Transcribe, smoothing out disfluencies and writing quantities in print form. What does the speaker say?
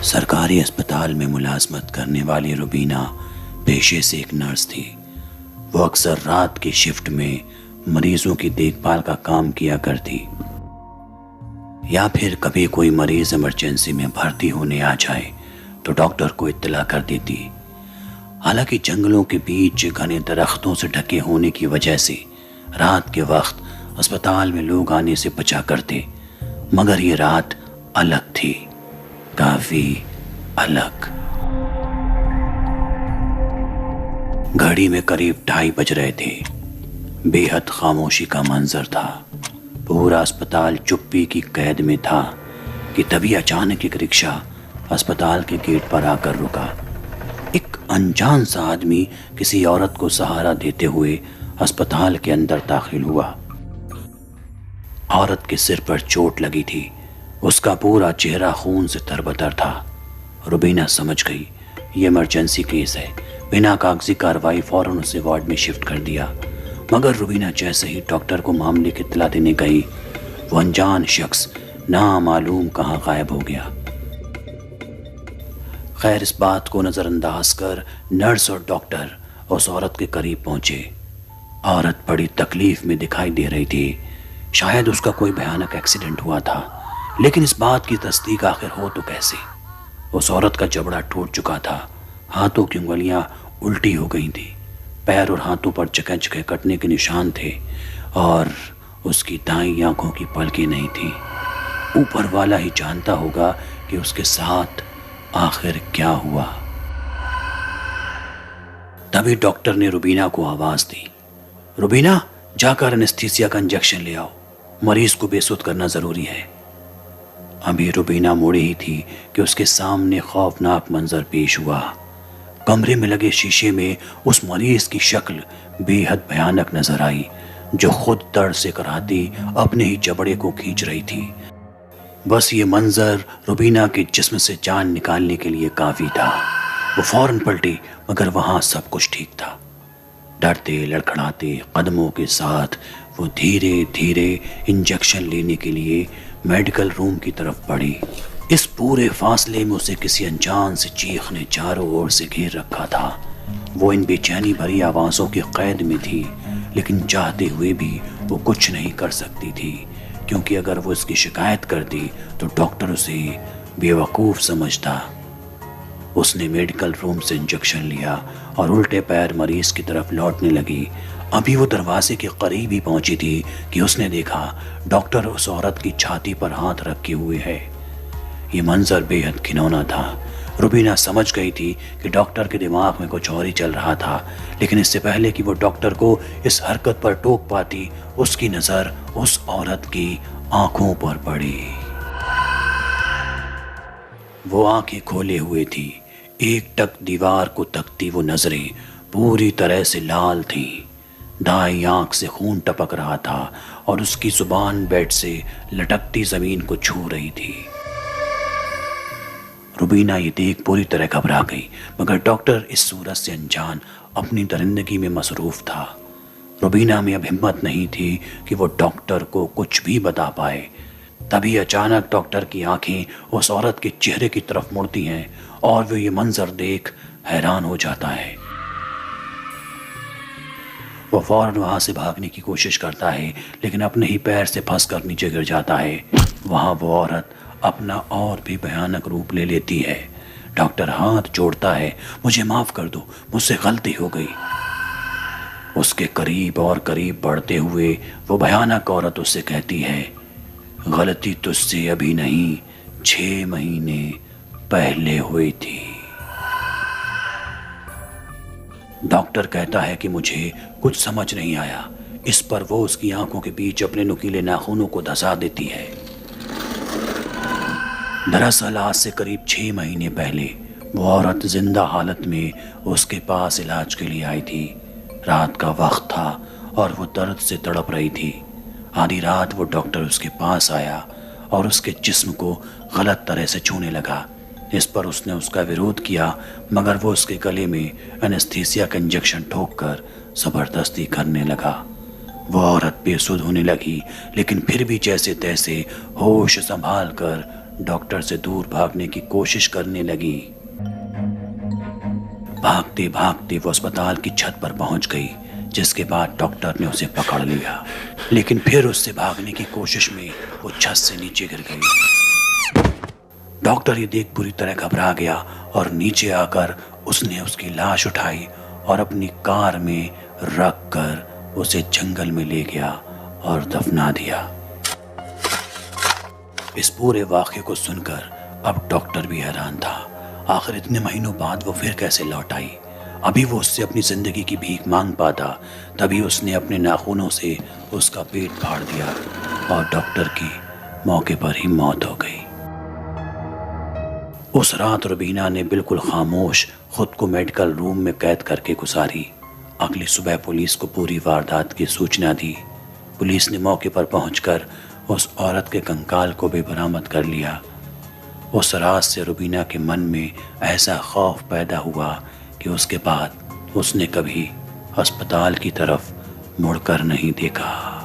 सरकारी अस्पताल में मुलाजमत करने वाली रुबीना पेशे से एक नर्स थी। वो अक्सर रात की शिफ्ट में मरीजों की देखभाल का काम किया करती, या फिर कभी कोई मरीज इमरजेंसी में भर्ती होने आ जाए तो डॉक्टर को इत्तला कर देती। हालांकि जंगलों के बीच घने दरख्तों से ढके होने की वजह से रात के वक्त अस्पताल में लोग आने से बचा करते, मगर ये रात अलग थी, काफी अलग। घड़ी में करीब 2:30 बज रहे थे। बेहद खामोशी का मंजर था। पूरा अस्पताल चुप्पी की कैद में था कि तभी अचानक एक रिक्शा अस्पताल के गेट पर आकर रुका। एक अनजान सा आदमी किसी औरत को सहारा देते हुए अस्पताल के अंदर दाखिल हुआ। औरत के सिर पर चोट लगी थी। उसका पूरा चेहरा खून से तरबतर था। रुबीना समझ गई ये इमरजेंसी केस है। बिना कागजी कार्रवाई फौरन उसे वार्ड में शिफ्ट कर दिया। मगर रुबीना जैसे ही डॉक्टर को मामले की इत्तला देने गई, वो अनजान शख्स नामालूम कहाँ गायब हो गया। खैर, इस बात को नजरअंदाज कर नर्स और डॉक्टर उस औरत के करीब पहुंचे। औरत बड़ी तकलीफ में दिखाई दे रही थी। शायद उसका कोई भयानक एक्सीडेंट हुआ था, लेकिन इस बात की तस्दीक आखिर हो तो कैसे। उस औरत का जबड़ा टूट चुका था। हाथों की उंगलियां उल्टी हो गई थी। पैर और हाथों पर जगह जगह कटने के निशान थे और उसकी दाईं आंखों की पलकें नहीं थी। ऊपर वाला ही जानता होगा कि उसके साथ आखिर क्या हुआ। तभी डॉक्टर ने रुबीना को आवाज दी, रुबीना, जाकर एनेस्थीसिया का इंजेक्शन ले आओ, मरीज को बेसुध करना जरूरी है। अभी रुबीना मुड़ी ही थी कि उसके सामने खौफनाक मंजर पेश हुआ। कमरे में लगे शीशे में उस मरीज की शक्ल बेहद भयानक नजर आई, जो खुद दर्द से कराहती अपने ही जबड़े को खींच रही थी। बस ये मंजर रुबीना के जिस्म से जान निकालने के लिए काफी था। वो फौरन पलटी, मगर वहां सब कुछ ठीक था। डरते लड़खड़ाते कदमों के साथ वो धीरे धीरे इंजेक्शन लेने के लिए मेडिकल रूम की तरफ बढ़ी। इस पूरे फासले में उसे किसी अनजान से चीख ने चारों ओर से घेर रखा था। वो इन बेचैनी भरी आवाज़ों की कैद में थी, लेकिन चाहते हुए भी वो कुछ नहीं कर सकती थी, क्योंकि अगर वो इसकी शिकायत करती तो डॉक्टर उसे बेवकूफ़ समझता। उसने मेडिकल रूम से इंजेक्शन लिया और उल्टे पैर मरीज की तरफ लौटने लगी। अभी वो दरवाजे के करीब ही पहुंची थी कि उसने देखा डॉक्टर उस औरत की छाती पर हाथ रखे हुए है। ये मंजर बेहद घिनौना था। रुबीना समझ गई थी कि डॉक्टर के दिमाग में कुछ और ही चल रहा था, लेकिन इससे पहले कि वो डॉक्टर को इस हरकत पर टोक पाती, उसकी नजर उस औरत की आंखों पर पड़ी। वो आंखें खोले हुए थी। एक टक दीवार को तकती वो नजरें पूरी तरह से लाल थीं। दाईं आंख से खून टपक रहा था और उसकी जुबान बेड से लटकती जमीन को छू रही थी। रुबीना ये देख पूरी तरह घबरा गई, मगर डॉक्टर इस सूरत से अनजान अपनी दरिंदगी में मसरूफ था। रुबीना में अब हिम्मत नहीं थी कि वो डॉक्टर को कुछ भी बता पाए। तभी अचानक डॉक्टर की आंखें उस औरत के चेहरे की तरफ मुड़ती हैं और वो ये मंजर देख हैरान हो जाता है। वो फौरन वहां से भागने की कोशिश करता है, लेकिन अपने ही पैर से फंसकर नीचे गिर जाता है। वहां वो औरत अपना और भी भयानक रूप ले लेती है। डॉक्टर हाथ जोड़ता है, मुझे माफ कर दो, मुझसे गलती हो गई। उसके करीब और करीब बढ़ते हुए वो भयानक औरत उससे कहती है, गलती तुझसे अभी नहीं, 6 महीने पहले हुई थी। डॉक्टर कहता है कि मुझे कुछ समझ नहीं आया। इस पर वो उसकी आंखों के बीच अपने नुकीले नाखूनों को धंसा देती है। दरअसल आज से करीब 6 महीने पहले वो औरत जिंदा हालत में उसके पास इलाज के लिए आई थी। रात का वक्त था और वो दर्द से तड़प रही थी। आधी रात वो डॉक्टर उसके पास आया और उसके जिस्म को गलत तरह से छूने लगा। इस पर उसने उसका विरोध किया, मगर वो उसके गले में एनेस्थीसिया का इंजेक्शन ठोककर जबरदस्ती करने लगा। वो औरत बेसुध होने लगी, लेकिन फिर भी जैसे तैसे होश संभाल कर डॉक्टर से दूर भागने की कोशिश करने लगी। भागते भागते वो अस्पताल की छत पर पहुंच गई, जिसके बाद डॉक्टर ने उसे पकड़ लिया, लेकिन फिर उससे भागने की कोशिश में वो छत से नीचे गिर गई। डॉक्टर ये देख बुरी तरह घबरा गया और नीचे आकर उसने उसकी लाश उठाई और अपनी कार में रख कर उसे जंगल में ले गया और दफना दिया। इस पूरे वाक़े को सुनकर अब डॉक्टर भी हैरान था। आखिर इतने महीनों बाद वो फिर कैसे लौट आई? अभी वो उससे अपनी जिंदगी की भीख मांग पाता, तभी उसने अपने नाखूनों से उसका पेट फाड़ दिया और डॉक्टर की मौके पर ही मौत हो गई। उस रात रुबीना ने बिल्कुल खामोश खुद को मेडिकल रूम में कैद करके गुजारी। अगली सुबह पुलिस को पूरी वारदात की सूचना दी। पुलिस ने मौके पर पहुंचकर उस औरत के कंकाल को भी बरामद कर लिया। उस रात से रुबीना के मन में ऐसा खौफ पैदा हुआ कि उसके बाद उसने कभी अस्पताल की तरफ मुड़कर नहीं देखा।